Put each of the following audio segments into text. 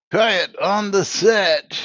Quiet on the set.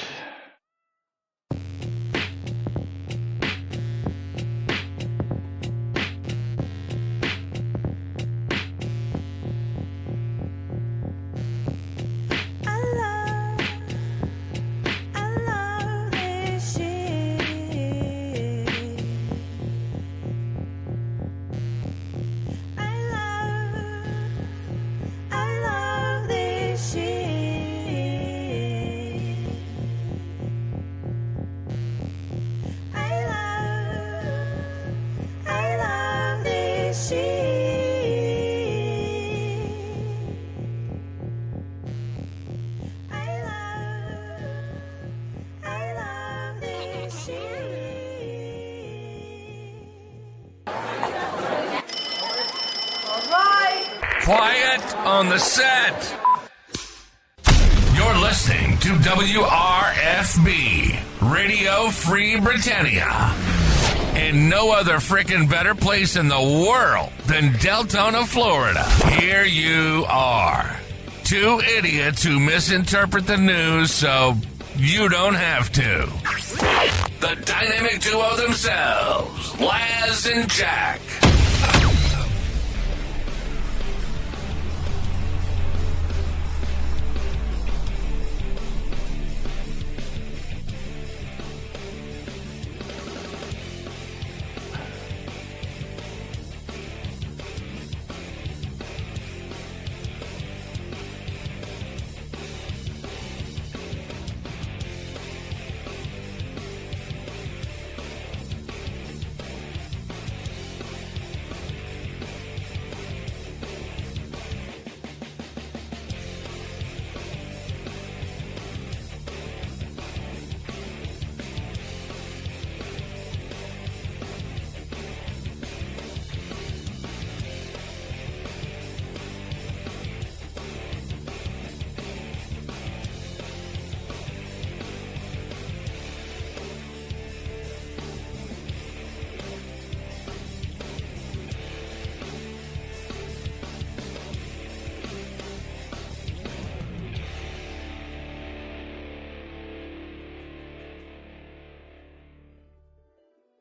Quiet on the set. You're listening to WRFB, Radio Free Britannia. And no other frickin' better place in the world than Deltona, Florida. Here you are. Two idiots who misinterpret the news so you don't have to. The dynamic duo themselves, Laz and Jack.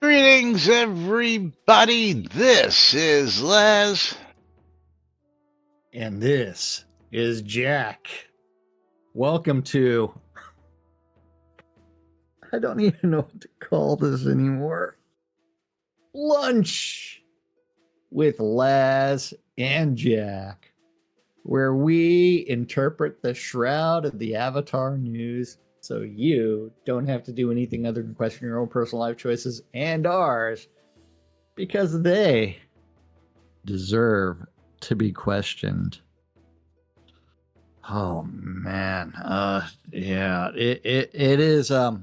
Greetings, everybody. This is Les. And this is Jack. Welcome to... I don't even know what to call this anymore. Lunch with Laz and Jack, where we interpret the shroud of the Avatar news so you don't have to do anything other than question your own personal life choices and ours, because they deserve to be questioned. Oh man, yeah, it is the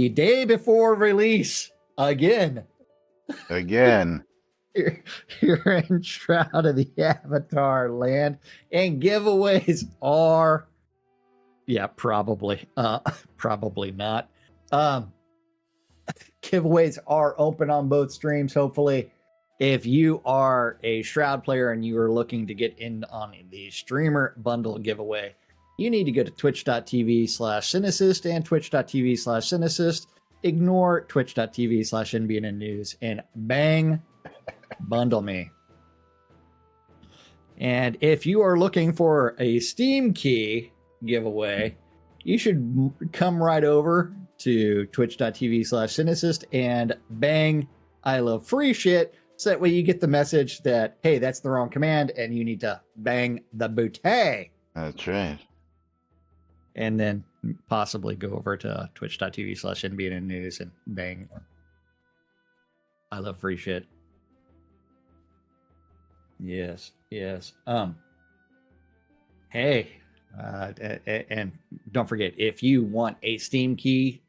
day before release again. You're in Shroud of the Avatar land, and giveaways are, yeah, probably not. Giveaways are open on both streams. Hopefully, if you are a Shroud player and you are looking to get in on the streamer bundle giveaway, you need to go to twitch.tv/Cynicist and twitch.tv/Cynicist. Ignore twitch.tv/NBNN News and bang, bundle me. And if you are looking for a Steam key giveaway, you should come right over to twitch.tv/Cynicist and bang, I love free shit. So that way you get the message that, hey, that's the wrong command and you need to bang the bootay. That's right. And then possibly go over to twitch.tv/NBNN News and bang, I love free shit. Yes. Hey, and don't forget, if you want a Steam key,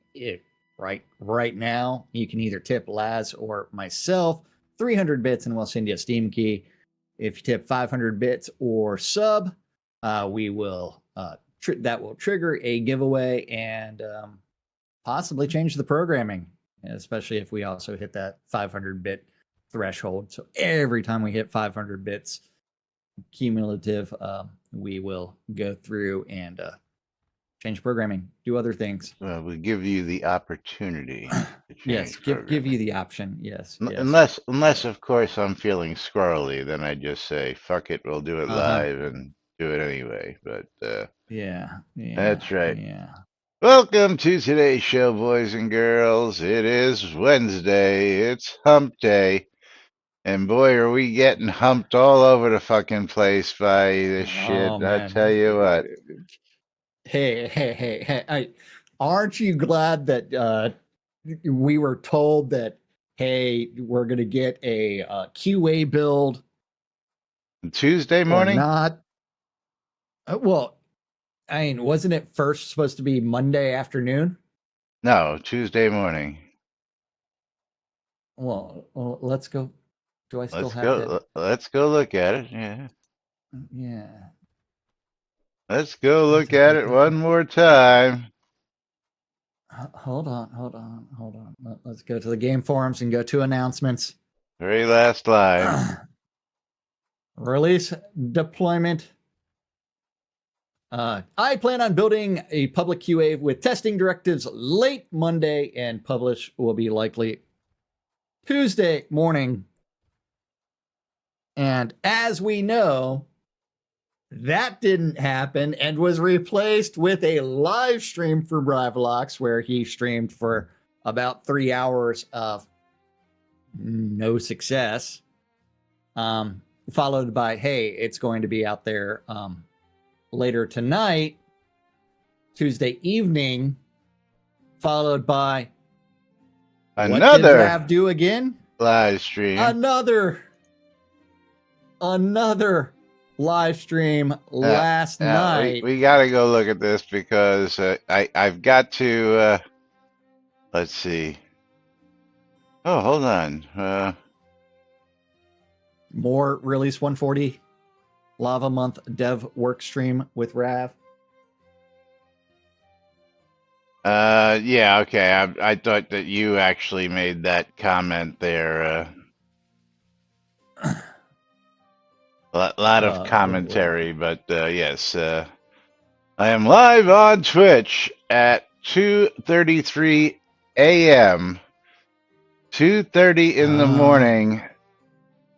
right now, you can either tip Laz or myself 300 bits and we'll send you a Steam key. If you tip 500 bits or sub, we will that will trigger a giveaway and possibly change the programming, especially if we also hit that 500 bit threshold. So every time we hit 500 bits cumulative, we will go through and change programming, do other things. We give you the opportunity to Yes, change give you programming. the option. Yes, yes. Unless of course I'm feeling squirrely, then I just say fuck it, we'll do it live and do it anyway. But Yeah, that's right. yeah. Welcome to today's show, boys and girls. It is Wednesday. It's hump day. And boy, are we getting humped all over the fucking place by this shit. Oh I tell man. you what. Hey, aren't you glad that we were told that, hey, we're going to get a QA build Tuesday or morning? not? Well, I mean, wasn't it first supposed to be Monday afternoon? No, Tuesday morning. Well, let's go. Do I still Let's have go. Let's go look at it. Yeah. Yeah. Let's go look at it one more time. Hold on. Let's go to the game forums and go to announcements. Very last line. Release deployment. I plan on building a public QA with testing directives late Monday, and publish will be likely Tuesday morning. And as we know, that didn't happen and was replaced with a live stream for Bravlox, where he streamed for about 3 hours of no success. Followed by, hey, it's going to be out there later tonight, Tuesday evening, followed by what did Another Rav do again? live stream. Another live stream last night. We got to go look at this because I've got to. Let's see. Oh, hold on. More release 140 Lava Month dev work stream with Rav. Yeah, okay. I thought that you actually made that comment there. A lot of commentary, but yes. I am live on Twitch at 2:33 a.m. 2:30 in the morning.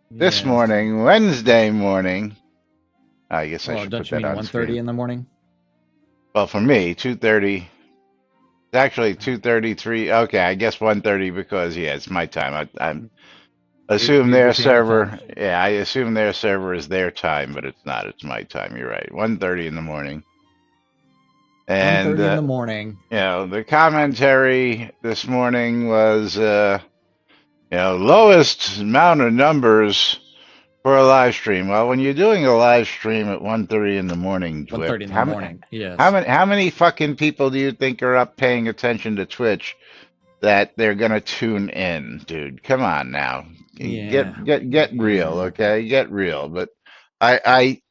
This morning, Wednesday morning. I guess I should put that on screen. 1:30 in the morning? Well, for me, 2:30. It's actually 2:33. Okay, I guess 1:30 because yeah, it's my time. I'm assume their server. Yeah, I assume their server is their time, but it's not. It's my time. You're right. 1:30 in the morning. And 1:30 in the morning. You know, the commentary this morning was lowest amount of numbers for a live stream. Well, when you're doing a live stream at 1:30 in the morning, 1:30 in the morning. Yes. How many fucking people do you think are up paying attention to Twitch that they're gonna tune in, dude? Come on now. Get real, okay? Get real. But I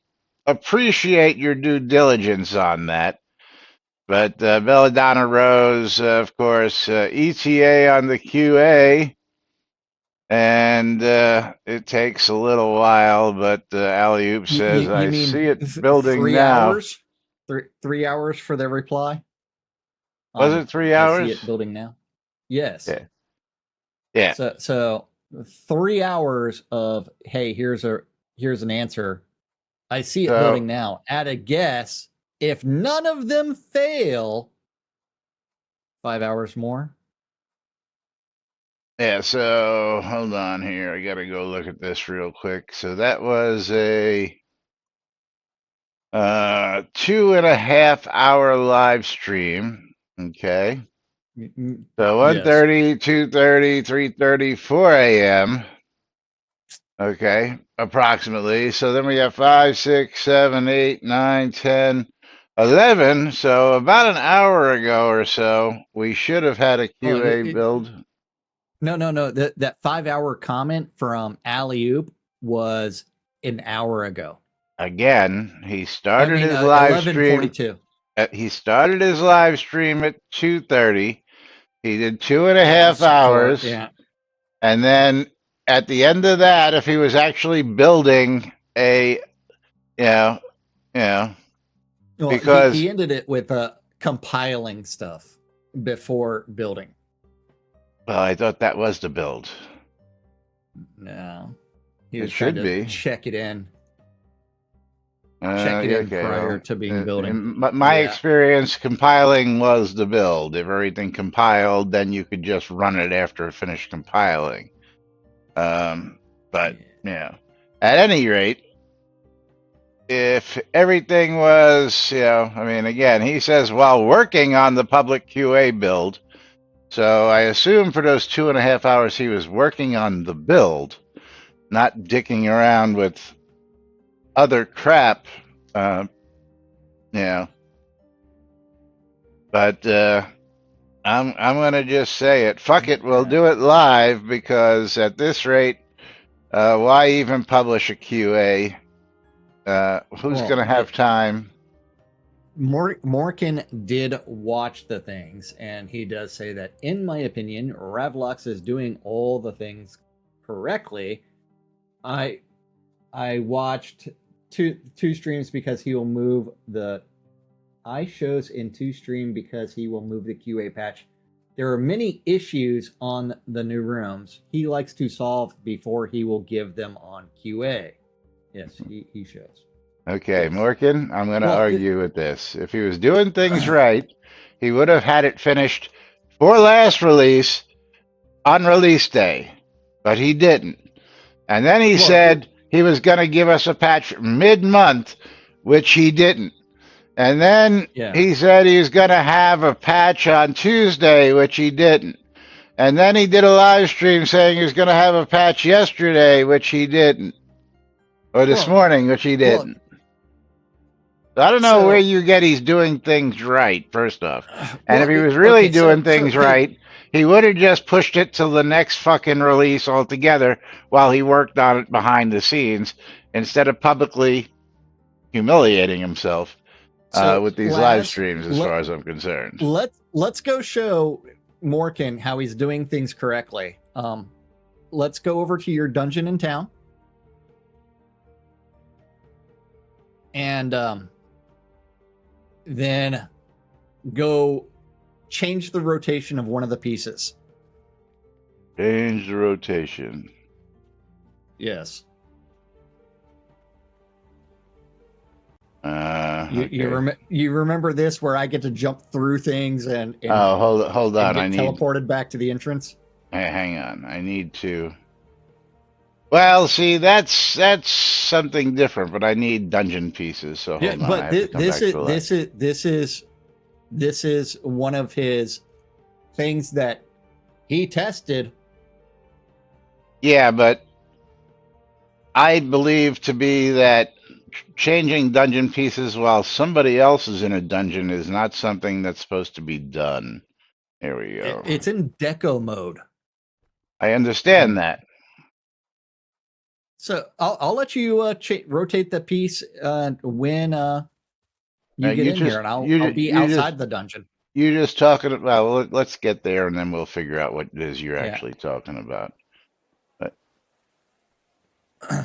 appreciate your due diligence on that. But Belladonna Rose, of course, ETA on the QA. And it takes a little while, but Alley Oop says, I see it building 3 now. Hours? 3 hours for their reply? Was it 3 hours? I see it building now. Yes. Yeah. So 3 hours of, hey, here's an answer. I see it building now. At a guess, if none of them fail, 5 hours more. Yeah, so hold on here. I gotta go look at this real quick. So that was a 2.5 hour live stream. Okay. So 1:30, 2:30, 3:30, 4 a.m. Okay, approximately. So then we have 5, 6, 7, 8, 9, 10, 11. So about an hour ago or so, we should have had a QA build. No. That 5 hour comment from Alley Oop was an hour ago. Again, he started his live stream. He started his live stream at 2:30. He did 2.5 hours. Yeah. And then at the end of that, if he was actually building a, Yeah, Well, because he ended it with compiling stuff before building. well, I thought that was the build. No, he It was trying should to be. check it in Yeah, okay, prior well, to being building. my Yeah. experience compiling was the build. If everything compiled, then you could just run it after it finished compiling. But yeah, at any rate, if everything was, I mean, again, he says while working on the public QA build. So I assume for those 2.5 hours he was working on the build, not dicking around with other crap. Uh, yeah, but I'm gonna just say it. Fuck it, we'll do it live because at this rate, why even publish a QA? Who's Well, gonna have time? Morkin did watch the things, and he does say that, in my opinion, Ravlox is doing all the things correctly. I watched two streams because he will move the shows in two stream because he will move the QA patch. There are many issues on the new rooms he likes to solve before he will give them on QA. Yes, he shows. Okay, Yes. Morgan, I'm gonna Well, argue with this. If he was doing things right, he would have had it finished for last release on release day, but he didn't. And then he said he was going to give us a patch mid-month, which he didn't. And then he said he was going to have a patch on Tuesday, which he didn't. And then he did a live stream saying he was going to have a patch yesterday, which he didn't. Or this morning, which he didn't. I don't know where you get he's doing things right, first off. And if he was really doing things right, he would have just pushed it till the next fucking release altogether while he worked on it behind the scenes instead of publicly humiliating himself with these live streams, as far as I'm concerned. Let's go show Morkin how he's doing things correctly. Let's go over to your dungeon in town. And then go change the rotation of one of the pieces. Change the rotation. Yes. Okay. You remember this where I get to jump through things and hold on. I need teleported back to the entrance. Hang on. I need to. Well, see, that's something different, but I need dungeon pieces. So hold on. But this is one of his things that he tested. Yeah, but I believe to be that changing dungeon pieces while somebody else is in a dungeon is not something that's supposed to be done. There we go. It's in deco mode. I understand that. So I'll let you rotate the piece when you get in here, and I'll be outside the dungeon. You're just talking about. Well, let's get there, and then we'll figure out what it is you're actually talking about. But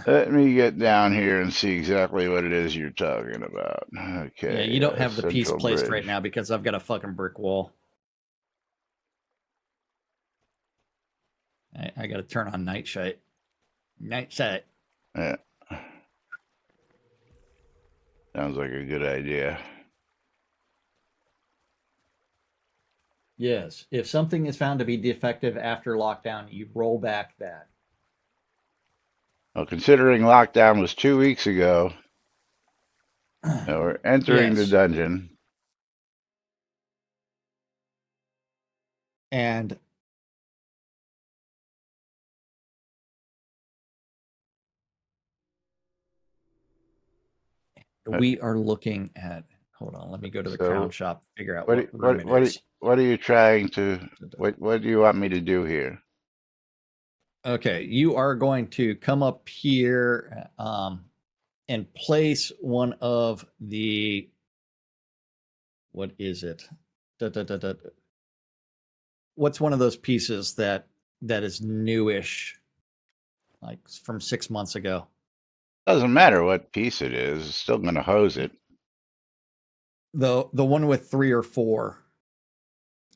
let me get down here and see exactly what it is you're talking about. Okay. Yeah, you don't have the piece placed Bridge right now because I've got a fucking brick wall. I got to turn on night sight. Night sight. Yeah. Sounds like a good idea. Yes. If something is found to be defective after lockdown, you roll back that. Well, considering lockdown was 2 weeks ago, we're entering the dungeon. And we are looking at. Hold on, let me go to the crown shop. Figure out what room it is. What are you trying to? What do you want me to do here? Okay, you are going to come up here and place one of the. What is it? What's one of those pieces that is newish, like from 6 months ago? Doesn't matter what piece it is; it's still going to hose it. The one with 3 or 4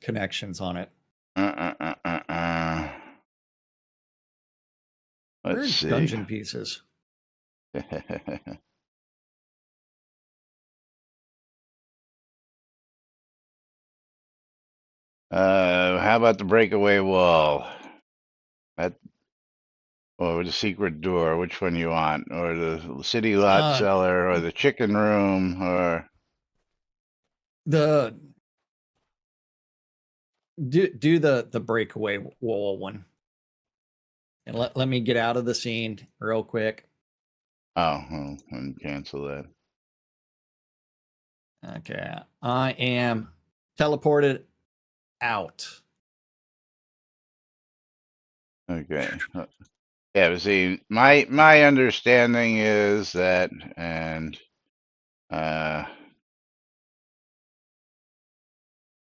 connections on it. Where Let's are see. dungeon pieces? How about the breakaway wall? That, or the secret door? Which one you want? Or the city lot Uh, cellar? Or the chicken room? Or the do the breakaway wall one, and let me get out of the scene real quick. well, and cancel that. Okay, I am teleported out. Okay. Yeah, but see, my understanding is that, and uh,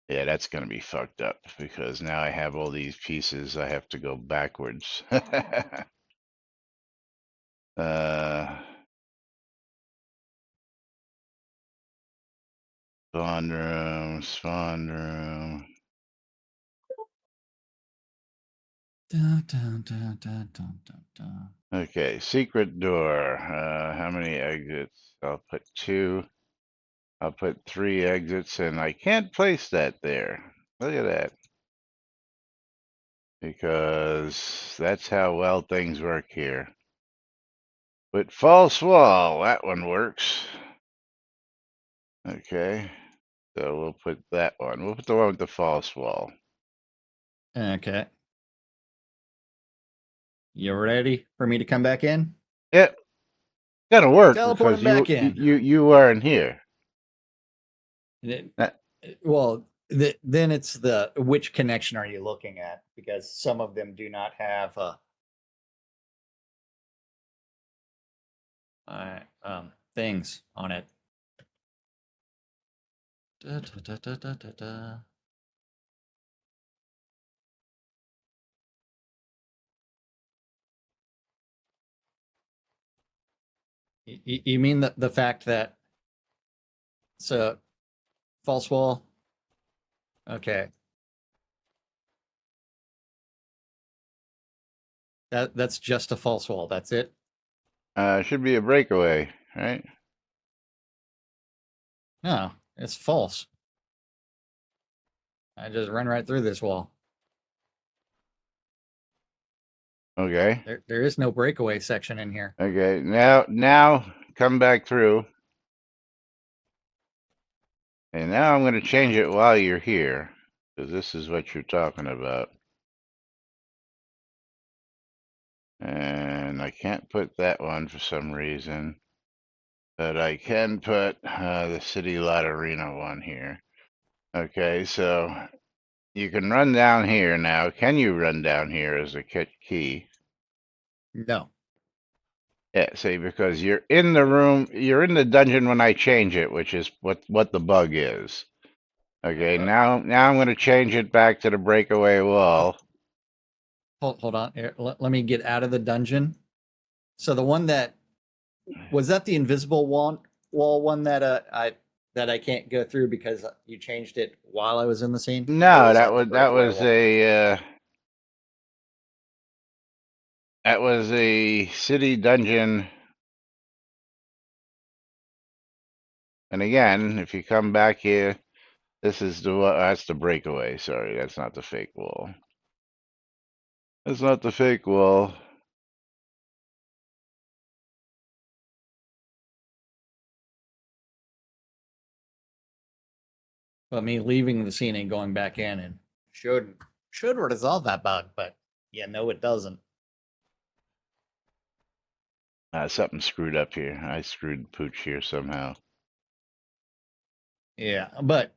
yeah, that's gonna be fucked up because now I have all these pieces. I have to go backwards. uh, spawn room. Dun, dun, dun, dun, dun, dun, dun. Okay, secret door. How many exits? I'll put 2. I'll put 3 exits, and I can't place that there. Look at that. Because that's how well things work here. But false wall, that one works. Okay, so we'll put that one. We'll put the one with the false wall. Okay, you ready for me to come back in? Yep, gonna work because Teleporting back in. you weren't here. That, Well, then it's the which connection are you looking at? Because some of them do not have things on it. Da, da, da, da, da, da, da. You mean the fact that it's a false wall? Okay, that's just a false wall. That's it. should be a breakaway, right? No, it's false. I just run right through this wall. Okay. There is no breakaway section in here. Okay. Now come back through. And now I'm going to change it while you're here, because this is what you're talking about. And I can't put that one for some reason, but I can put the City Lot Arena one here. Okay, so you can run down here now. Can you run down here as a key? No. Yeah, see, because you're in the room, you're in the dungeon when I change it, which is what the bug is. Okay, Uh, now I'm going to change it back to the breakaway wall. hold on. Here, let me get out of the dungeon. So the one that was that the invisible wall one that I can't go through because you changed it while I was in the scene, or No, was that the that breakaway was wall? a city dungeon. And again, if you come back here, this is that's the breakaway. Sorry, that's not the fake wall. That's not the fake wall. But me leaving the scene and going back in and should resolve that bug, but yeah, no, it doesn't. Something screwed up here. I screwed pooch here somehow. Yeah, but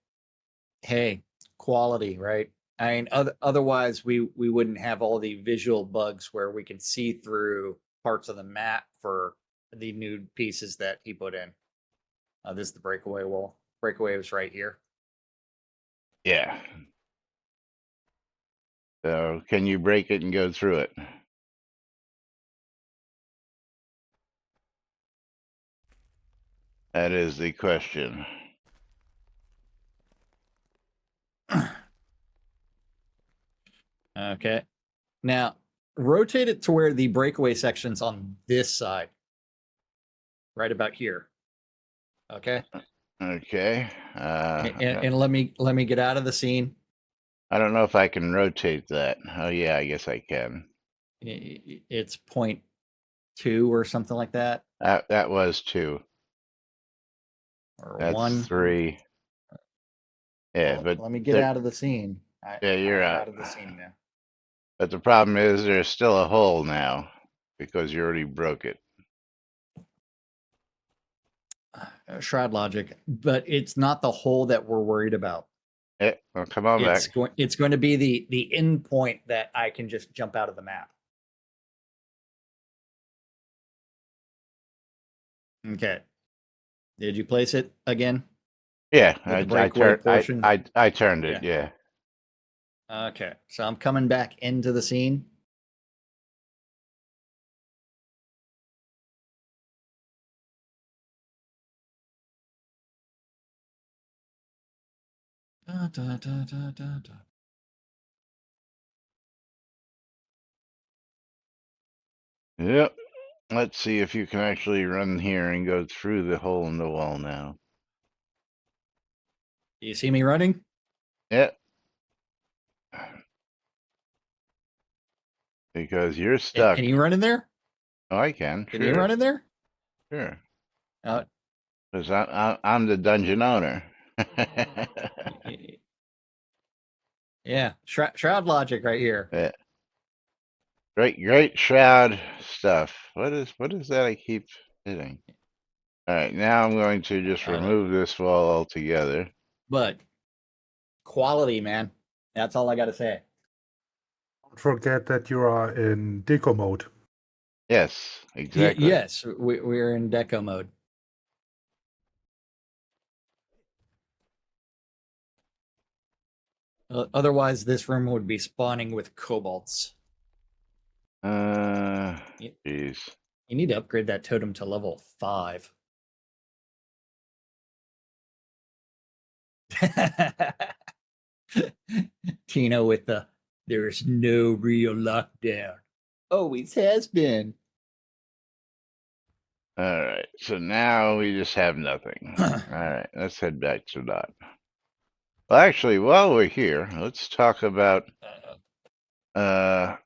hey, quality, right? I mean, otherwise we wouldn't have all the visual bugs where we could see through parts of the map for the new pieces that he put in. This is the breakaway wall. Breakaway was right here. Yeah. So can you break it and go through it? That is the question. Okay. Now, rotate it to where the breakaway section's on this side. Right about here. Okay. Okay. And let me get out of the scene. I don't know if I can rotate that. Oh yeah, I guess I can. It's 0.2 or something like that. That was 2. Or That's 1. 3. Yeah, Well, but let me get out of the scene. yeah, you're I'm out. out of the scene now. But the problem is there's still a hole now because you already broke it. Shroud logic, but it's not the hole that we're worried about. Well, come on back. It's going to be the end point that I can just jump out of the map. Okay. Did you place it again? Yeah, With the breakaway portion? I turned it. Yeah. Okay. So I'm coming back into the scene. Da, da, da, da, da, da. Yep. Let's see if you can actually run here and go through the hole in the wall now. Do you see me running? Yep. Because you're stuck. Can you run in there? Oh, I can. Can Sure. you run in there? Sure. Uh, Because I'm the dungeon owner. yeah. Shroud logic right here. Yeah. Great shroud stuff. What is that I keep hitting? All right, now I'm going to just remove this wall altogether. But quality, man. That's all I got to say. Don't forget that you are in deco mode. Yes, exactly. Yes, we're in deco mode. Otherwise, this room would be spawning with kobolds. Jeez. You need to upgrade that totem to level 5. Tino with the "there's no real lockdown. Always has been." All right, so now we just have nothing. All right, let's head back to that. Well, actually, while we're here, let's talk about that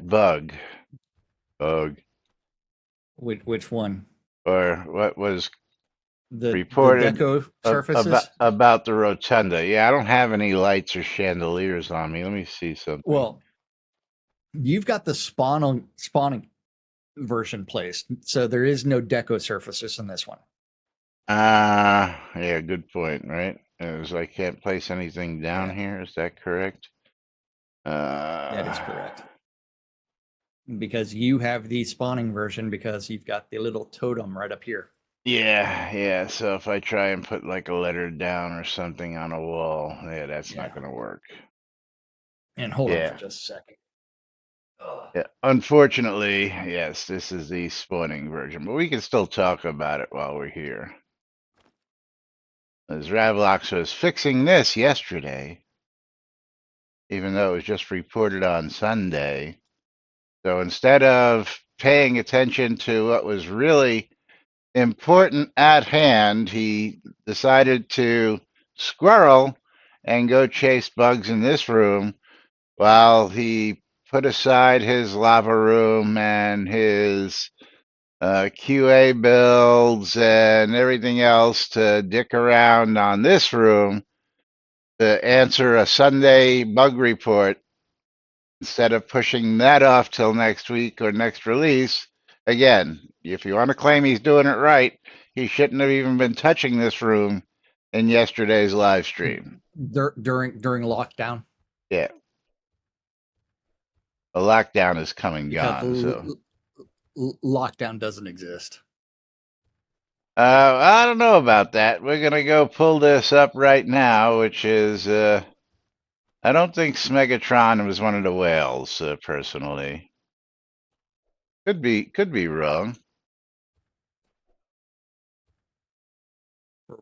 bug. Which one? Or what was The reported deco surfaces? about the rotunda. Yeah, I don't have any lights or chandeliers on me. Let me see something. Well, you've got the spawning version placed, so there is no deco surfaces in this one. Yeah, good point, right? I can't place anything down here. Is that correct? That is correct. Because you have the spawning version because you've got the little totem right up here. Yeah. So if I try and put like a letter down or something on a wall, yeah, that's not going to work. And hold on for just a second. Yeah, unfortunately, yes, this is the spawning version, but we can still talk about it while we're here. As Ravlox was fixing this yesterday, even though it was just reported on Sunday. So instead of paying attention to what was really important at hand, he decided to squirrel and go chase bugs in this room while he put aside his lava room and his QA builds and everything else to dick around on this room to answer a Sunday bug report instead of pushing that off till next week or next release. Again, if you want to claim he's doing it right, he shouldn't have even been touching this room in yesterday's live stream. During lockdown? Yeah. The lockdown is coming Because gone, so lockdown doesn't exist. I don't know about that. We're gonna go pull this up right now, which is I don't think Smegatron was one of the whales, personally. Could be wrong.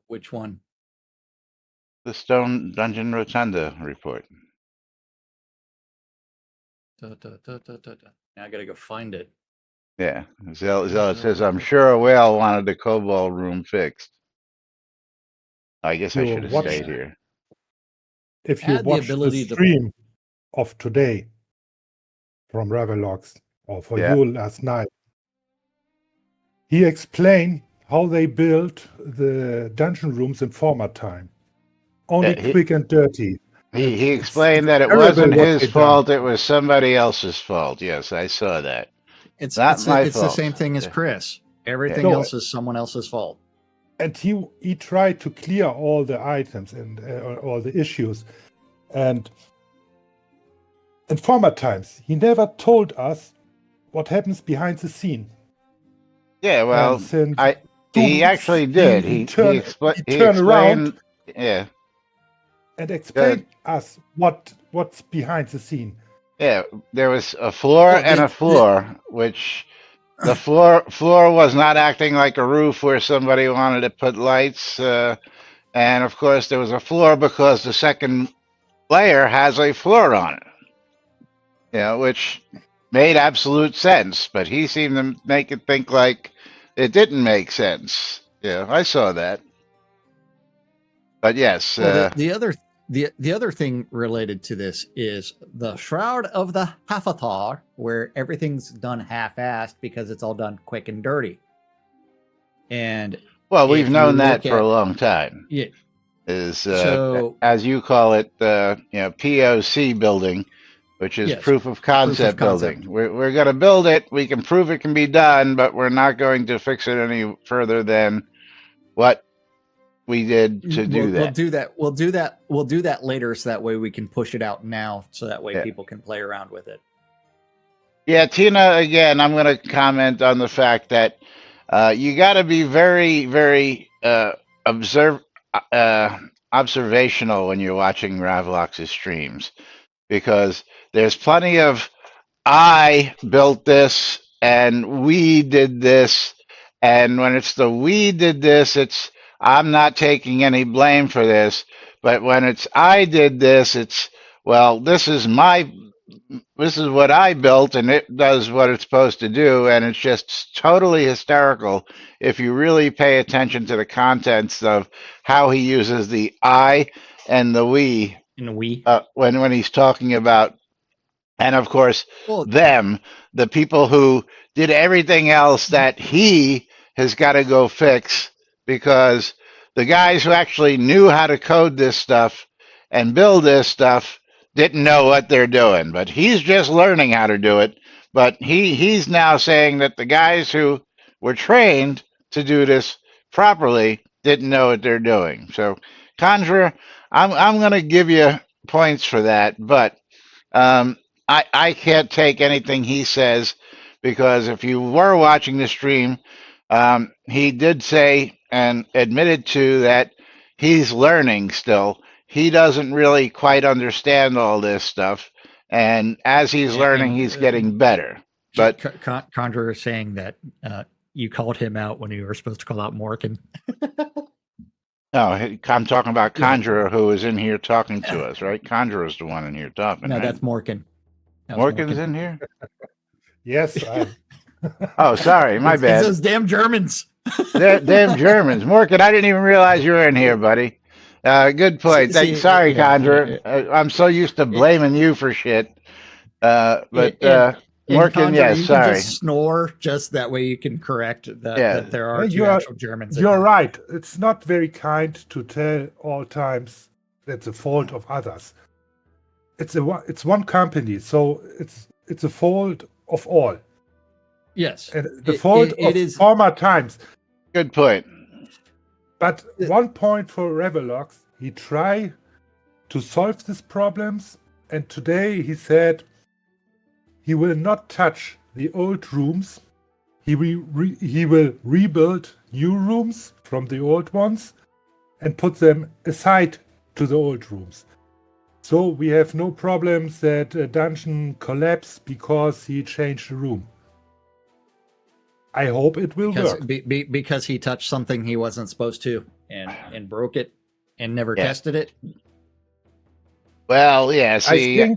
Which one? The Stone Dungeon Rotunda report. Now I gotta go find it. Yeah. Zealot says, I'm sure a whale wanted the cobalt room fixed. I guess I You should have watch stayed here. if you Add the watch the ability to stream of today from Ravelox or for Yeah. you last night, he explained how they built the dungeon rooms in former time. Only Yeah, quick and dirty. And he it's explained that it terrible wasn't what his they done. fault, it was somebody else's fault. Yes, I saw that. it's Not it's my it's the fault. same thing as Yeah. Chris. Everything No, else is someone else's fault. and he tried to clear all the items and all the issues. And in former times, he never told us what happens behind the scene. Yeah, And well, since two he weeks, actually did. he He turned around explained. Yeah, and good. explained us what's behind the scene. Yeah, there was a floor Well, and a floor, which the floor was not acting like a roof where somebody wanted to put lights. And of course, there was a floor because the second layer has a floor on it. Which made absolute sense, but he seemed to make it think like it didn't make sense. Yeah, I saw that. But yes, well, the other thing related to this is the Shroud of the Hafthar, where everything's done half-assed because it's all done quick and dirty. And well, we've if you known that look for a at long time. yeah, Is so as you call it, POC building, which is yes, proof of proof of concept concept. building. We're going to build it. We can prove it can be done, but we're not going to fix it any further than what we did to do We'll that. do that. We'll do that. We'll do that later, so that way we can push it out now, so that way Yeah. people can play around with it. Yeah, Tina, again, I'm going to comment on the fact that you got to be very, very observational when you're watching Ravlox's streams, because there's plenty of I built this and we did this. And when it's the we did this, it's I'm not taking any blame for this. But when it's I did this, it's well, this is what I built and it does what it's supposed to do. And it's just totally hysterical if you really pay attention to the contents of how he uses the I and the we And we, when he's talking about, and of course, well, the people who did everything else that he has got to go fix, because the guys who actually knew how to code this stuff and build this stuff didn't know what they're doing. But he's just learning how to do it. But he's now saying that the guys who were trained to do this properly didn't know what they're doing. So, Conjurer, I'm going to give you points for that, but um, I can't take anything he says, because if you were watching the stream, he did say and admitted to that he's learning still. He doesn't really quite understand all this stuff. And as he's learning, he's getting better. But Conjurer saying that you called him out when you were supposed to call out Morgan. no, I'm talking about Conjurer, who is in here talking to us, right? Conjurer's the one in here talking. No, right? that's Morgan. Morgan's in here? Yes. Oh, sorry, my bad. It's those damn Germans. Damn Germans. Morgan, I didn't even realize you were in here, buddy. Good point. Sorry, Conjurer. I'm so used to blaming you for shit. But Morgan, Conjurer, yes, you sorry. can just snore, just that way you can correct that there are two actual Germans. You're right. It's not very kind to tell all times that's the fault of others. It's one company, so it's a fault of all. Yes, and the fault of former times. Good point. But 1 point for Revelox, he tried to solve these problems, and today he said he will not touch the old rooms. He will rebuild new rooms from the old ones and put them aside to the old rooms. So we have no problems that a dungeon collapse because he changed the room. I hope it will work. Because he touched something he wasn't supposed to and broke it and never tested it. Well, yeah, see,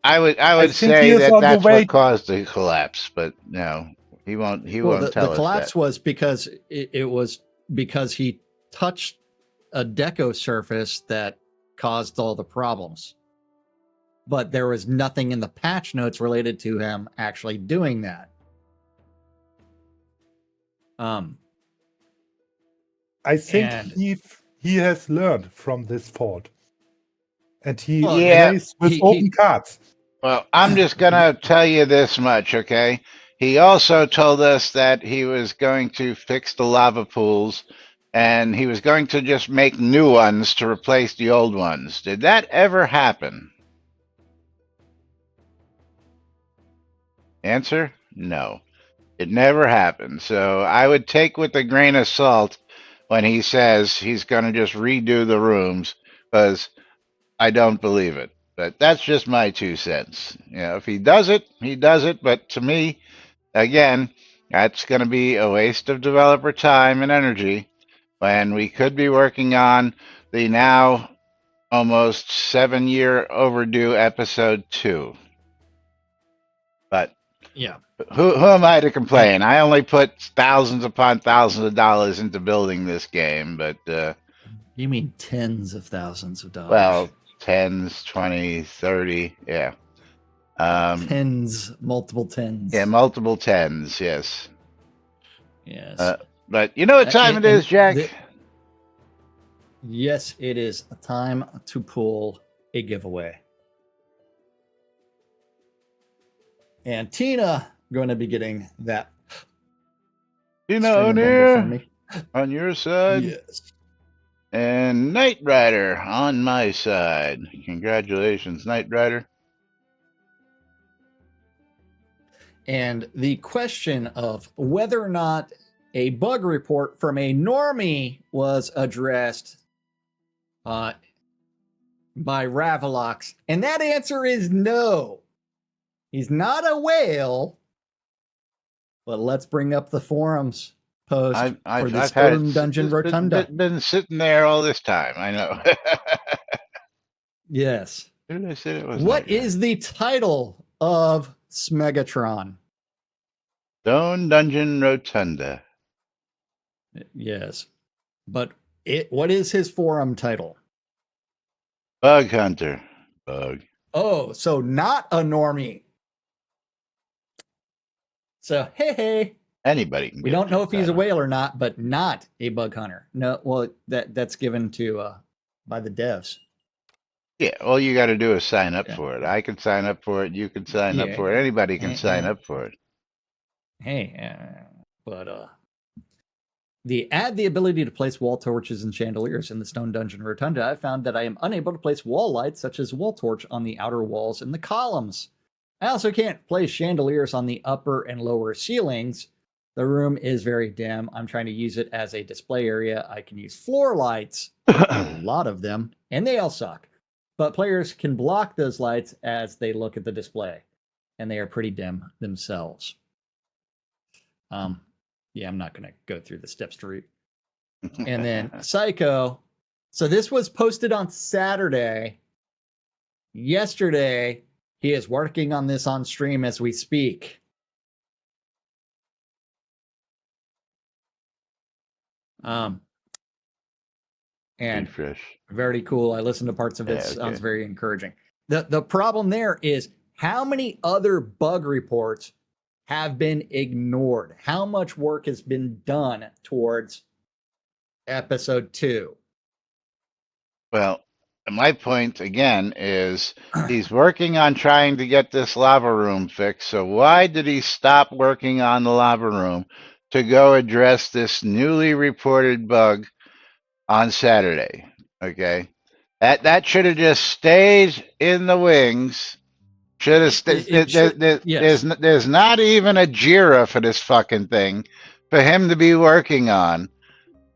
I I would think he say is that on the that's what way. caused the collapse, but no, he Well, won't the tell us that. collapse was because it was because he touched a deco surface that caused all the problems. But there was nothing in the patch notes related to him actually doing that. I think And he has learned from this fault, and he well, Yeah, plays with he open cards. well, I'm just gonna tell you this much, okay? He also told us that he was going to fix the lava pools and he was going to just make new ones to replace the old ones. Did that ever happen? Answer? No. It never happened. So I would take with a grain of salt when he says he's going to just redo the rooms because I don't believe it. But that's just my 2 cents. You know, if he does it, he does it. But to me, again, that's going to be a waste of developer time and energy when we could be working on the now almost 7 year overdue episode 2. But yeah. who am I to And complain? I only put thousands upon thousands of dollars into building this game, but you mean tens of thousands of dollars? well, tens, 20, 30, yeah. Tens, multiple tens. Yeah, multiple tens, yes. Yes. But you know what time it is, Jack? Yes, it is time to pull a giveaway. And Tina going to be getting that. Tina string of bumble from O'Neill me. on your side, Yes. and Knight Rider on my side. Congratulations, Knight Rider. And the question of whether or not a bug report from a normie was addressed by Ravelox. And that answer is no. He's not a whale. But let's bring up the forums post for the Stone Dungeon Rotunda. Been sitting there all this time. I know. Yes. Who did I say it was? What is the title of Smegatron? Stone Dungeon Rotunda. Yes. But what is his forum title? Bug Hunter. Bug. Oh, so not a normie. So hey. Anybody can We don't know if he's a whale or not, but not a bug hunter. No, well, that's given to by the devs. Yeah, all you got to do is sign up for it. I can sign up for it. You can sign up for it. Anybody can sign up for it. Hey, but add the ability to place wall torches and chandeliers in the Stone Dungeon Rotunda. I found that I am unable to place wall lights such as wall torch on the outer walls and the columns. I also can't place chandeliers on the upper and lower ceilings. The room is very dim. I'm trying to use it as a display area. I can use floor lights, a lot of them, and they all suck. But players can block those lights as they look at the display, and they are pretty dim themselves. Yeah, I'm not going to go through the steps to read. And then Psycho. So this was posted on Saturday. Yesterday, he is working on this on stream as we speak. And fresh. Very cool. I listened to parts of it. Sounds very encouraging. The problem there is how many other bug reports have been ignored? How much work has been done towards episode 2? Well, my point again is he's working on trying to get this lava room fixed. So why did he stop working on the lava room to go address this newly reported bug on Saturday? Okay. That should have just stayed in the wings. Should have there's not even a JIRA for this fucking thing for him to be working on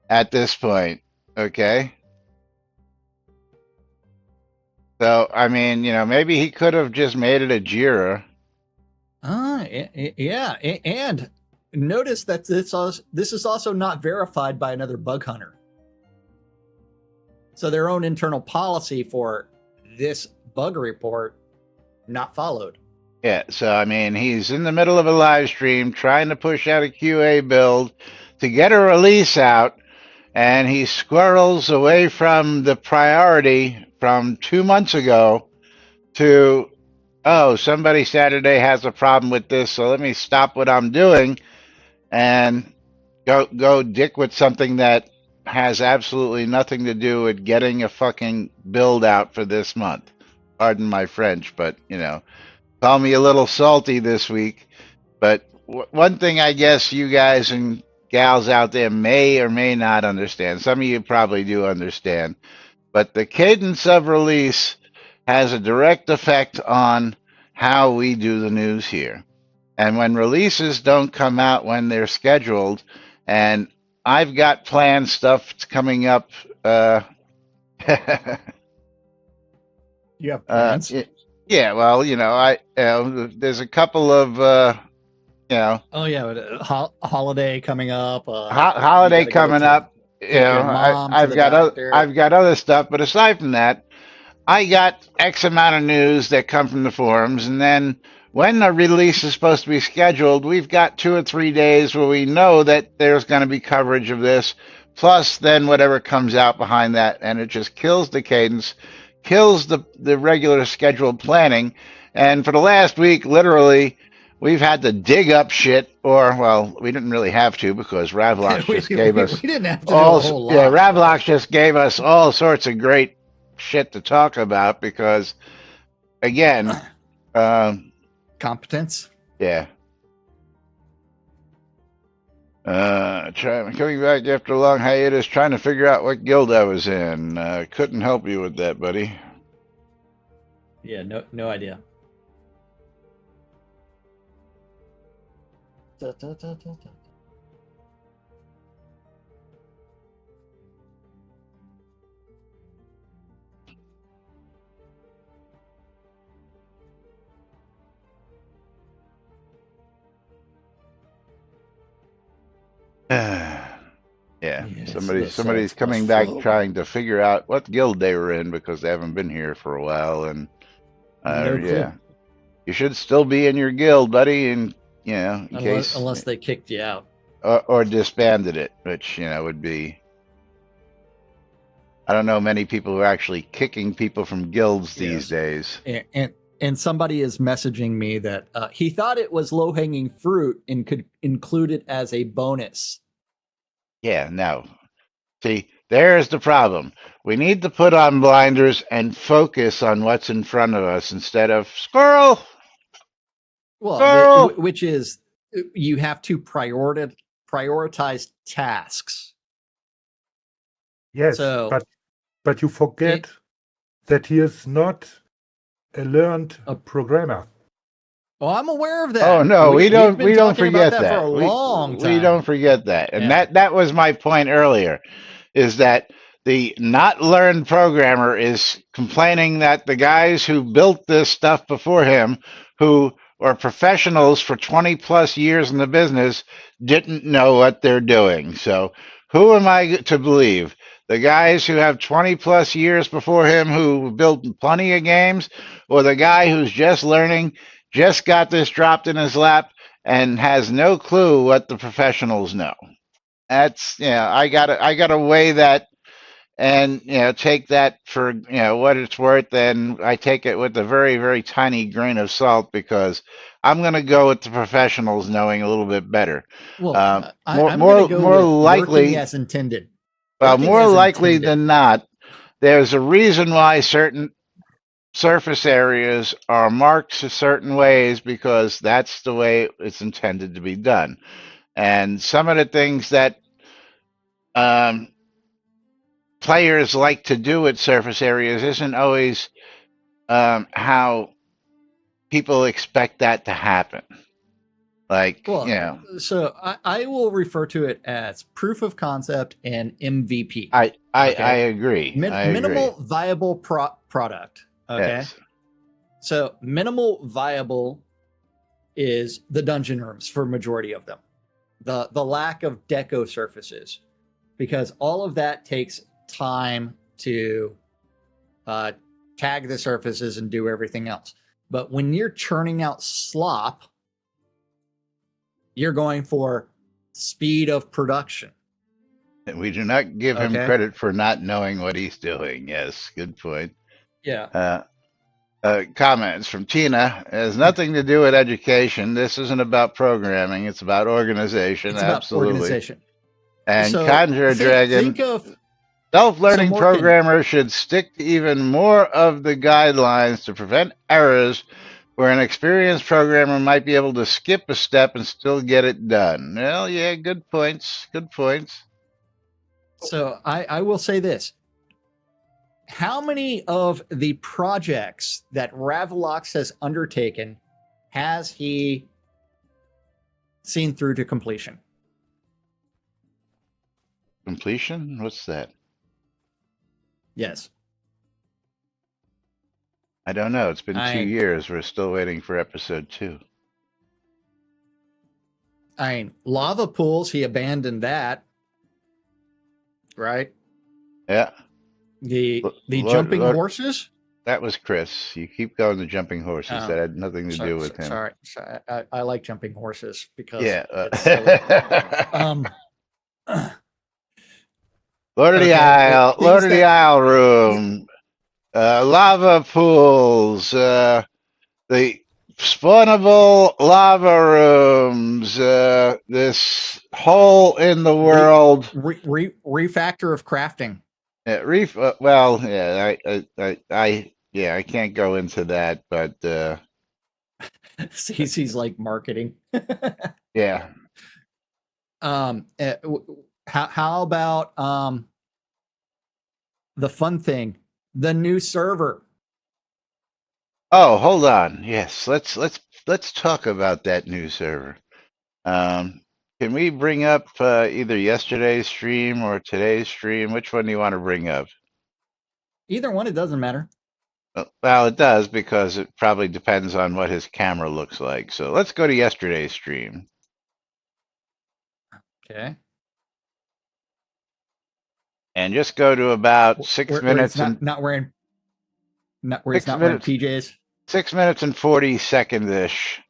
at this point. Okay. So I mean, maybe he could have just made it a JIRA. Yeah, and notice that this is also not verified by another bug hunter. So their own internal policy for this bug report not followed. Yeah, so I mean, he's in the middle of a live stream trying to push out a QA build to get a release out, and he squirrels away from the priority from 2 months ago to, oh, somebody Saturday has a problem with this, so let me stop what I'm doing and go dick with something that has absolutely nothing to do with getting a fucking build out for this month. Pardon my French, but call me a little salty this week. But one thing I guess you guys and gals out there may or may not understand, some of you probably do understand, but the cadence of release has a direct effect on how we do the news here. And when releases don't come out when they're scheduled, and I've got planned stuff coming up. You have plans? Yeah, well, there's a couple of Oh yeah, but holiday coming up. Holiday coming up. Your mom to I've the got doctor. I've got other stuff, but aside from that, I got X amount of news that come from the forums, and then when a release is supposed to be scheduled, we've got 2 or 3 days where we know that there's going to be coverage of this, plus then whatever comes out behind that, and it just kills the cadence, kills the regular scheduled planning. And for the last week, literally, we've had to dig up shit, or, well, we didn't really have to because Ravlox just gave us we didn't have to do a whole lot. Yeah, Ravlox just gave us all sorts of great shit to talk about because, again, competence. Yeah. Coming back after a long hiatus, trying to figure out what guild I was in. Couldn't help you with that, buddy. Yeah, no idea. Yeah, Yes, somebody's coming back trying to figure out what guild they were in because they haven't been here for a while, and no clue. yeah, you should still be in your guild, buddy, and in case unless they kicked you out or disbanded it, which would be. I don't know many people who are actually kicking people from guilds these days. And somebody is messaging me that he thought it was low-hanging fruit and could include it as a bonus. Yeah, no. See, there's the problem. We need to put on blinders and focus on what's in front of us instead of squirrel. Well, which is you have to prioritize tasks. Yes, but you forget that he is not a learned programmer. Well, I'm aware of that. Oh no, we don't forget that. For a long time. We don't forget that. And that was my point earlier, is that the not learned programmer is complaining that the guys who built this stuff before him, who are professionals for 20 plus years in the business, didn't know what they're doing. So who am I to believe? The guys who have 20 plus years before him who built plenty of games, or the guy who's just learning, just got this dropped in his lap and has no clue what the professionals know? That's, I gotta weigh that and, take that for, what it's worth. And I take it with a very, very tiny grain of salt because I'm going to go with the professionals knowing a little bit better. Well, I'm going to go more with likely working as intended. Well, more likely than not, there's a reason why certain surface areas are marked a certain ways because that's the way it's intended to be done. And some of the things that players like to do at surface areas isn't always how people expect that to happen. So I will refer to it as proof of concept and MVP. I agree. Minimal viable product. Okay. Yes. So minimal viable is the dungeon rooms for majority of them. The lack of deco surfaces, because all of that takes time to tag the surfaces and do everything else. But when you're churning out slop, you're going for speed of production. And we do not give him Okay. credit for not knowing what he's doing. Yes, good point. Yeah. Comments from Tina. It has nothing to do with education. This isn't about programming. It's about organization. It's about Absolutely. organization. And So Conjure Dragon. think of Self-learning Morgan, programmers should stick to even more of the guidelines to prevent errors where an experienced programmer might be able to skip a step and still get it done. Well, yeah, good points. Good points. So I will say this. How many of the projects that Ravlox has undertaken has he seen through to completion? Completion? What's that? Yes. I don't know. It's been 2 years. We're still waiting for episode 2. I mean, lava pools, he abandoned that. Right? Yeah. The jumping horses? That was Chris. You keep going to jumping horses. That had nothing to do with him. Sorry. I like jumping horses because it's silly. Lord of the Isle room, lava pools, the spawnable lava rooms, this hole in the world, refactor of crafting. I can't go into that, but CC's like marketing. Yeah. How about the fun thing, the new server? Oh, hold on. Yes, let's talk about that new server. Can we bring up either yesterday's stream or today's stream? Which one do you want to bring up? Either one, it doesn't matter. Well, it does because it probably depends on what his camera looks like. So let's go to yesterday's stream. Okay. And just go to about 6 minutes and not wearing PJs. 6 minutes and 40 seconds ish.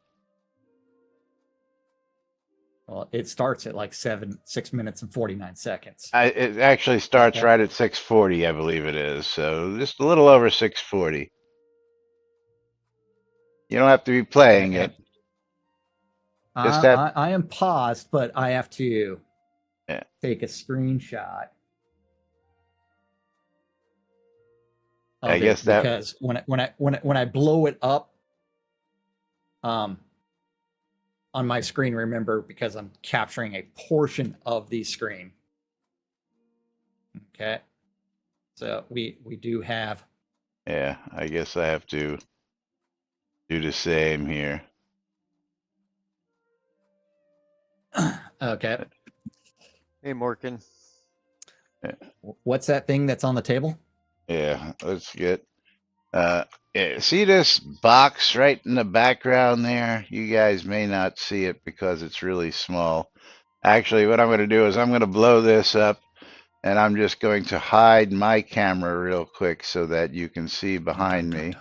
Well, it starts at like 6 minutes and 49 seconds. It actually starts right at 6:40, I believe it is. So just a little over 6:40. You don't have to be playing it. I am paused, but I have to take a screenshot. I guess that because when I blow it up, on my screen, remember, because I'm capturing a portion of the screen. Okay, so we do have. Yeah, I guess I have to do the same here. Okay. Hey, Morgan. What's that thing that's on the table? Yeah, let's get. See this box right in the background there? You guys may not see it because it's really small. Actually, what I'm going to do is I'm going to blow this up, and I'm just going to hide my camera real quick so that you can see behind me.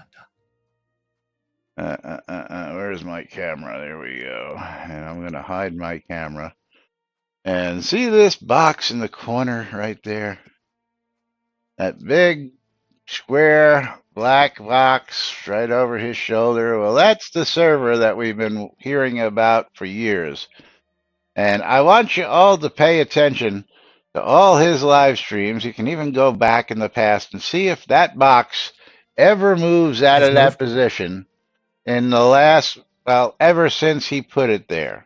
Where's my camera? There we go. And I'm going to hide my camera. And see this box in the corner right there? That big square black box right over his shoulder. Well, that's the server that we've been hearing about for years. And I want you all to pay attention to all his live streams. You can even go back in the past and see if that box ever moves out of that position in the last, well, ever since he put it there.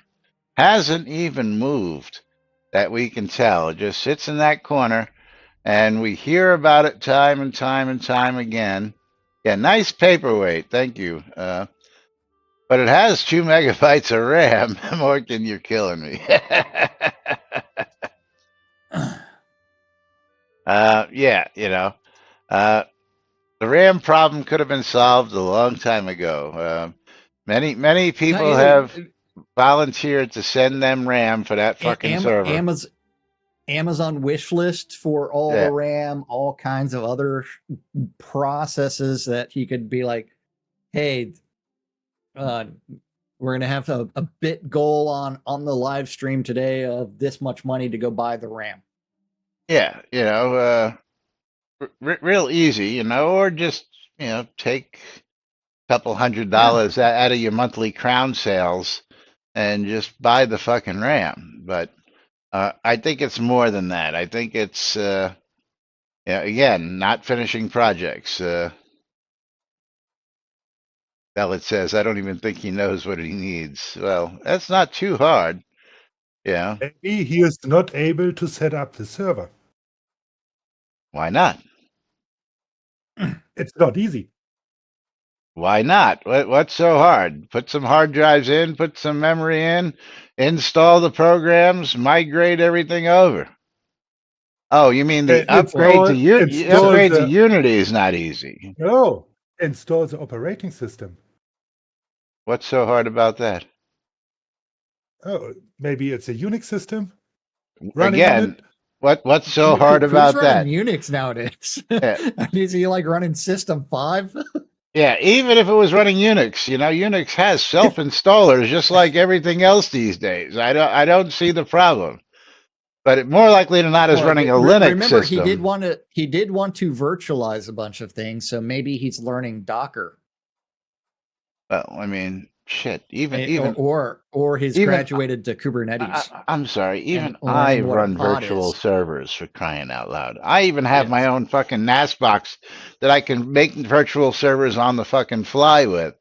Hasn't even moved that we can tell. It just sits in that corner. And we hear about it time and time and time again. Yeah, nice paperweight. Thank you. But it has 2 megabytes of RAM. Morgan, you're killing me. Yeah, the RAM problem could have been solved a long time ago. Many people have volunteered to send them RAM for that fucking server. Amazon wish list for all the RAM, all kinds of other processes that he could be like, hey, uh, we're gonna have a bit goal on the live stream today of this much money to go buy the RAM. Yeah, real easy, or just take a couple $100 out of your monthly crown sales and just buy the fucking RAM. But I think it's more than that. I think it's again, not finishing projects. It says, I don't even think he knows what he needs. Well, that's not too hard. Yeah. Maybe he is not able to set up the server. Why not? It's not easy. Why not? What's so hard? Put some hard drives in, put some memory in, install the programs, migrate everything over. Oh, you mean the upgrade to Unity is not easy? No, install the operating system. What's so hard about that? Oh, maybe it's a Unix system running on Again, it. what's so hard about Who's that? running Unix nowadays? Yeah. Is he like running System 5? Yeah, even if it was running Unix, Unix has self-installers just like everything else these days. I don't see the problem. But more likely than not is running a Linux remember, system. he did want to virtualize a bunch of things, so maybe he's learning Docker. Well, I mean, shit. Or he's graduated to Kubernetes. I'm sorry. Even I run virtual servers, for crying out loud. I even have my own fucking NAS box that I can make virtual servers on the fucking fly with.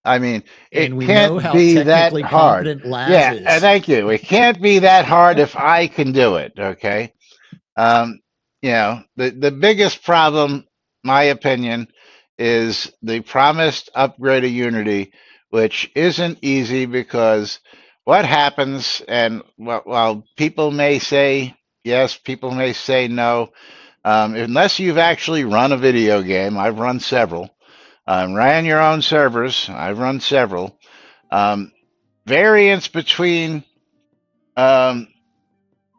I mean, it can't be that hard. Yeah, thank you. It can't be that hard if I can do it. Okay. The biggest problem, my opinion, is the promised upgrade of Unity, which isn't easy because what happens, and while people may say yes, people may say no, unless you've actually run a video game, I've run several. Ran your own servers. I've run several. Variance between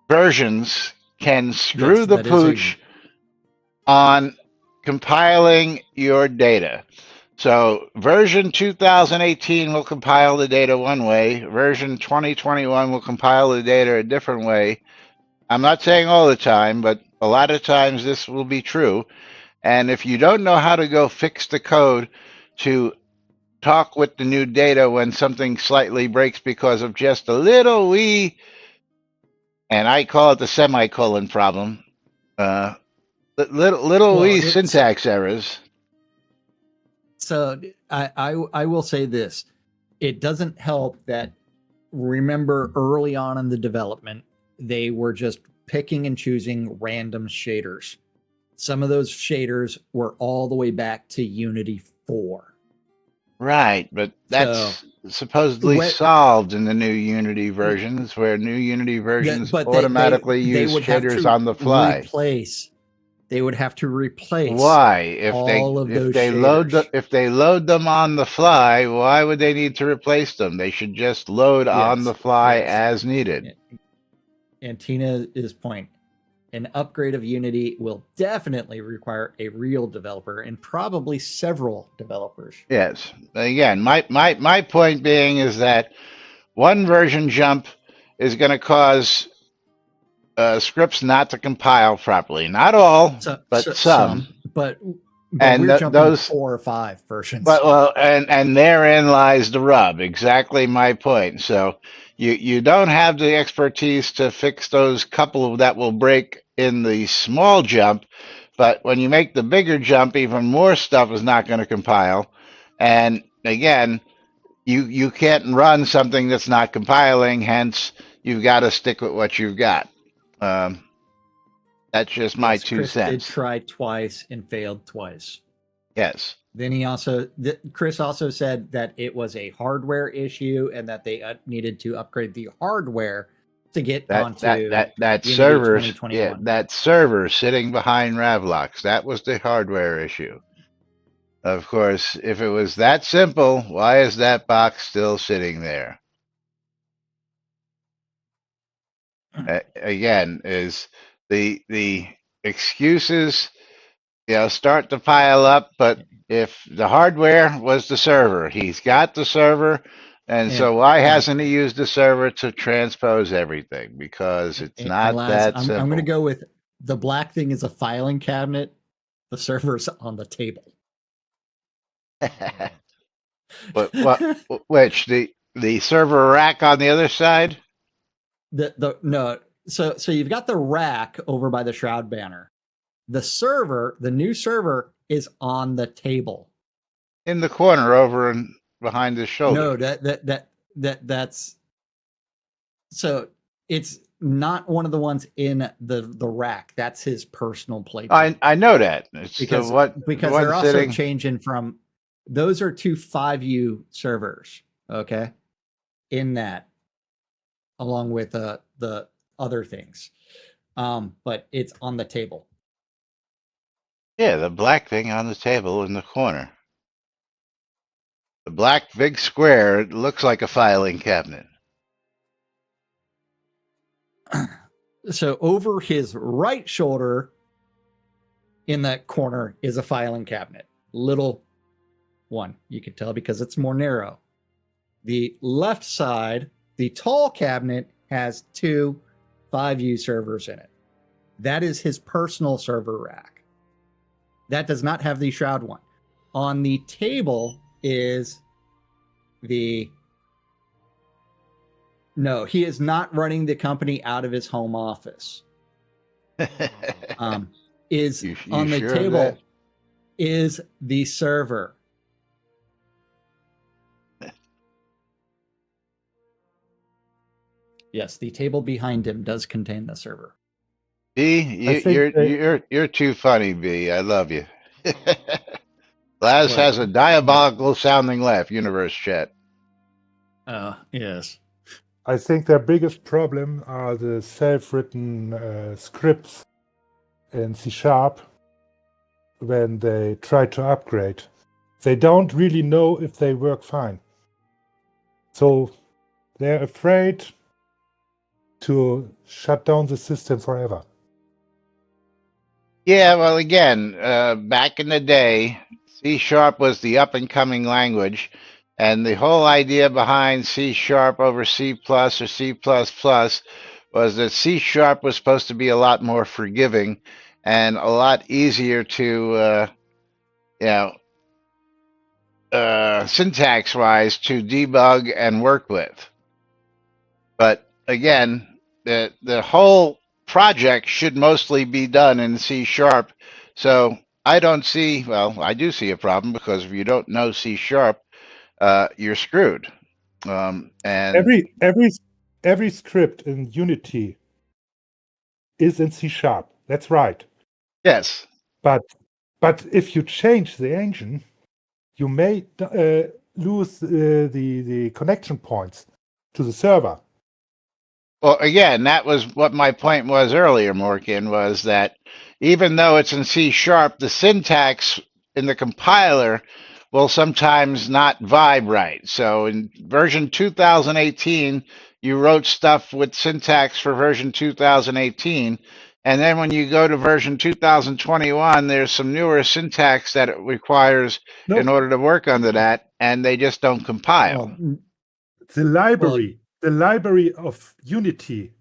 versions can screw the pooch on compiling your data. So version 2018 will compile the data one way. Version 2021 will compile the data a different way. I'm not saying all the time, but a lot of times this will be true. And if you don't know how to go fix the code to talk with the new data when something slightly breaks because of just a little wee, and I call it the semicolon problem, little wee syntax errors. So I will say this. It doesn't help that, remember, early on in the development, they were just picking and choosing random shaders. Some of those shaders were all the way back to Unity 4. Right, but that's supposedly solved in the new Unity versions, where new Unity versions automatically use shaders on the fly. They would have to replace. Why? If they load them on the fly, why would they need to replace them? They should just load on the fly as needed. And Tina's point, an upgrade of Unity will definitely require a real developer and probably several developers. Yes. Again, my point being is that one version jump is going to cause scripts not to compile properly. Not all, but some. But and we're jumping those 4 or 5 versions. But and therein lies the rub. Exactly my point. So you don't have the expertise to fix those couple that will break in the small jump, but when you make the bigger jump, even more stuff is not going to compile. And again, you can't run something that's not compiling. Hence, you've got to stick with what you've got. That's just my 2 cents. Chris did try twice and failed twice. Yes. Then Chris also said that it was a hardware issue and that they needed to upgrade the hardware to get onto that server. Yeah, that server sitting behind Ravlox. That was the hardware issue. Of course, if it was that simple, why is that box still sitting there? Again, is the excuses start to pile up. But if the hardware was the server, he's got the server. And And so why and hasn't he used the server to transpose everything? Because it's and not Laz, that I'm going to simple. go with the black thing is a filing cabinet. The server's on the table. But which the server rack on the other side? the no, so you've got the rack over by the Shroud banner. The server, the new server, is on the table. In the corner over and behind his shoulder. No, that's so it's not one of the ones in the rack. That's his personal playpen. I know that. It's because the one they're also sitting. changing from those are two 5U servers, okay, in that along with the other things, but it's on the table. Yeah, the black thing on the table in the corner. The black big square, it looks like a filing cabinet. So over his right shoulder in that corner is a filing cabinet, little one, you can tell because it's more narrow. The left side, the tall cabinet, has two 5U servers in it. That is his personal server rack. That does not have the Shroud one. On the table is no, he is not running the company out of his home office. Is you on the sure of table that? is the server. Yes, the table behind him does contain the server. B, I think you're too funny, B. I love you. Laz What? has a diabolical sounding laugh, universe chat. Yes. I think their biggest problem are the self-written scripts in C# when they try to upgrade. They don't really know if they work fine. So they're afraid to shut down the system forever. Yeah, well, again, back in the day, C# was the up and coming language, and the whole idea behind C# over C+ or C++ was that C# was supposed to be a lot more forgiving and a lot easier to, syntax-wise, to debug and work with. But again, the whole project should mostly be done in C#. So I don't see, well, I do see a problem because if you don't know C#, you're screwed. And Every script in Unity is in C#. That's right. yes, But if you change the engine, you may lose the connection points to the server. well, again, that was what my point was earlier, Morgan, was that even though it's in C#, the syntax in the compiler will sometimes not vibe right. So in version 2018, you wrote stuff with syntax for version 2018. And then when you go to version 2021, there's some newer syntax that it requires in No, order to work under that, and they just don't compile. Well, the library of Unity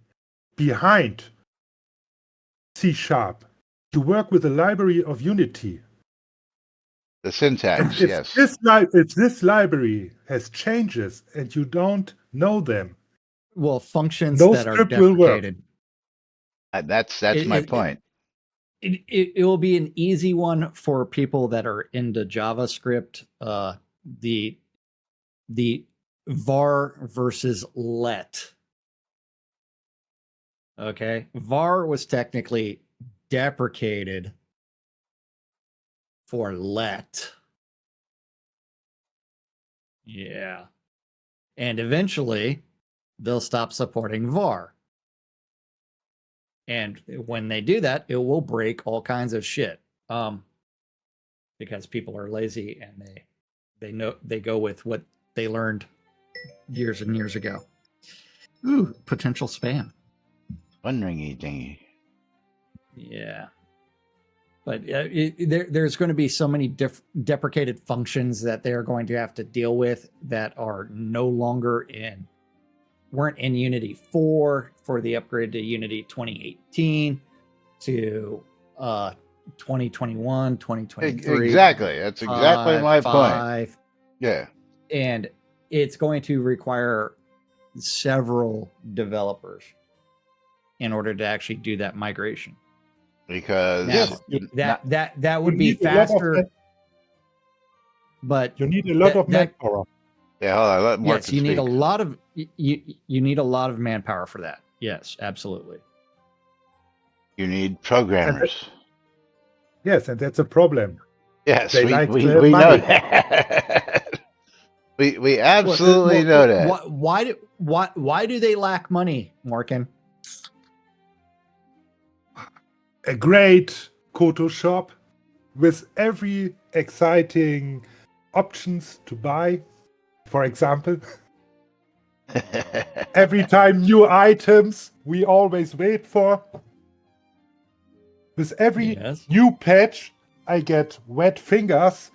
behind C#. You work with the library of Unity. The syntax, And yes. if this library has changes and you don't know them, well, functions no that are script will work. deprecated. That's It- my it- point. It will be an easy one for people that are into JavaScript. The var versus let. Okay, var was technically deprecated for let. Yeah, and eventually they'll stop supporting var. And when they do that, it will break all kinds of shit. Because people are lazy and they go with what they learned years and years ago. Ooh, potential spam. One ringy dingy. Yeah. But there's going to be so many deprecated functions that they're going to have to deal with that are no longer weren't in Unity 4 for the upgrade to Unity 2018 to 2021, 2023. Exactly. That's exactly my point. Yeah. And it's going to require several developers in order to actually do that migration. Because that would be faster. But you need a lot of manpower. Yeah, hold on. Let Morgan yes, you speak. need a lot of you need a lot of manpower for that. Yes, absolutely. You need programmers. Yes, and that's a problem. Yes, They we money. know that. we absolutely know that. Why do they lack money, Morgan? A great Koto shop with every exciting options to buy. For example, every time new items we always wait for. With every new patch, I get wet fingers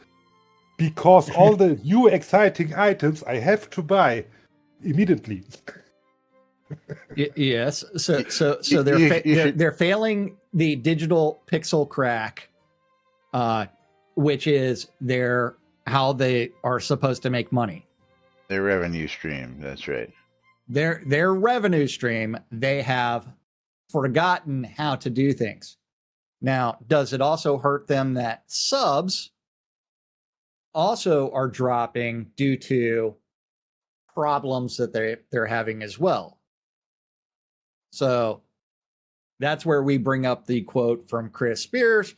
because all the new exciting items I have to buy immediately. Yes. So they're failing the digital pixel crack, which is how they are supposed to make money. Their revenue stream. That's right. Their revenue stream. They have forgotten how to do things. Now, does it also hurt them that subs also are dropping due to problems that they're having as well? So that's where we bring up the quote from Chris Spears,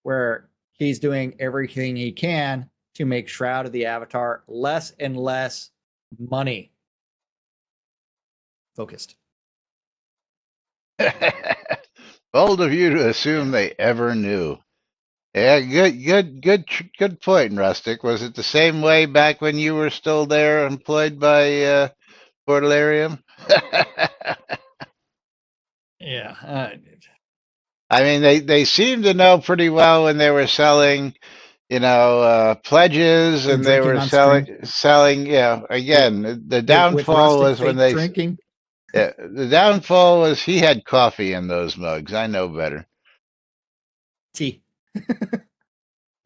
where he's doing everything he can to make Shroud of the Avatar less and less money focused. Bold of you to assume they ever knew. Yeah, good point, Rustic. Was it the same way back when you were still there, employed by Portalarium? Yeah. I mean, they seemed to know pretty well when they were selling, pledges, and they were selling. Yeah, again, the downfall was when they drinking. Yeah, the downfall was he had coffee in those mugs. I know better. Tea.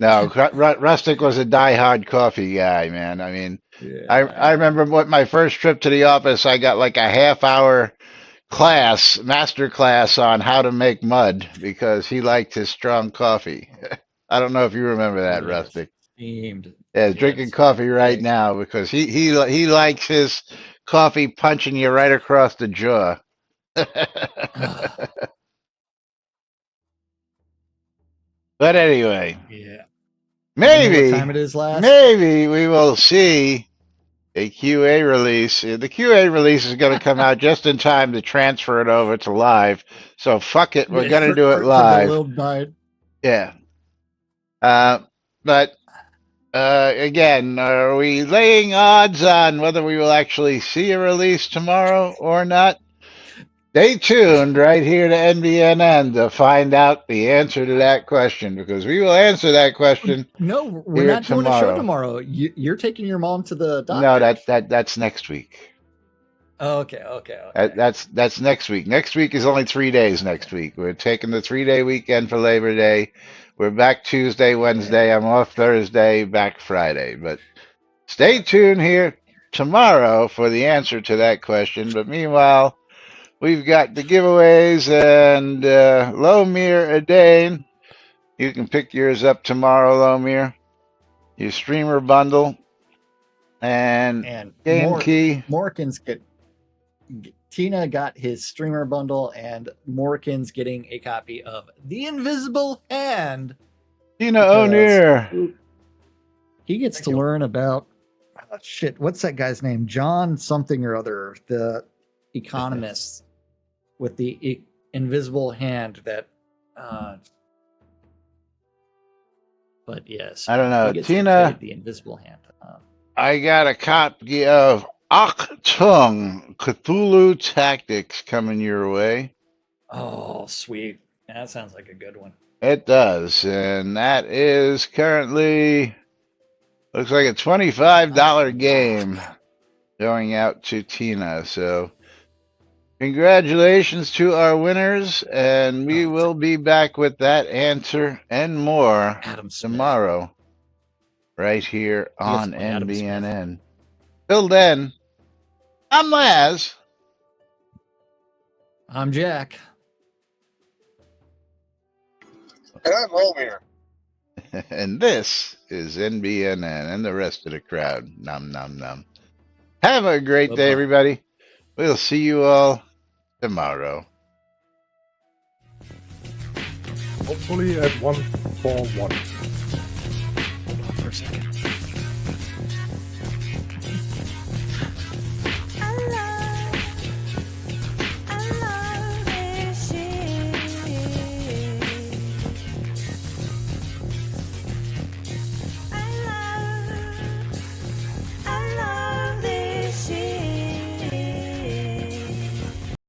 No, Rustic was a diehard coffee guy, man. I mean, I remember my first trip to the office, I got like a half-hour master class on how to make mud because he liked his strong coffee. I don't know if you remember that, Rustic. Steamed. Yeah, drinking coffee right now because he likes his coffee punching you right across the jaw. But anyway, maybe what time it is, maybe we will see a QA release. The QA release is going to come out just in time to transfer it over to live. So fuck it, we're going to do it live. Yeah. But again, are we laying odds on whether we will actually see a release tomorrow or not? Stay tuned right here to NBNN to find out the answer to that question, because we will answer that question. No, we're not doing a show tomorrow. You're taking your mom to the doctor. No, that's next week. Okay. That's next week. Next week is only 3 days next week. We're taking the 3-day weekend for Labor Day. We're back Tuesday, Wednesday. I'm off Thursday, back Friday. But stay tuned here tomorrow for the answer to that question. But meanwhile, we've got the giveaways, and Lomir Adane, you can pick yours up tomorrow, Lomir. Your streamer bundle and game key. Tina got his streamer bundle, and Morkin's getting a copy of The Invisible Hand. Tina O'Near. He gets to learn about what's that guy's name? John something or other, the economist with the invisible hand that but yes, I don't know. Tina, the invisible hand. I got a copy of Achtung Cthulhu Tactics coming your way. Oh, sweet. That sounds like a good one. It does. And that is currently, looks like a $25 game going out to Tina. So congratulations to our winners. And we will be back with that answer and more Adam Smith. tomorrow right here on Yes, Adam Smith. NBNN. Till then, I'm Laz. I'm Jack. And I'm Romeo. And this is NBNN and the rest of the crowd. Nom, nom, nom. Have a great day, Bye-bye. everybody. We'll see you all tomorrow. Hopefully at 141. Hold on for a second.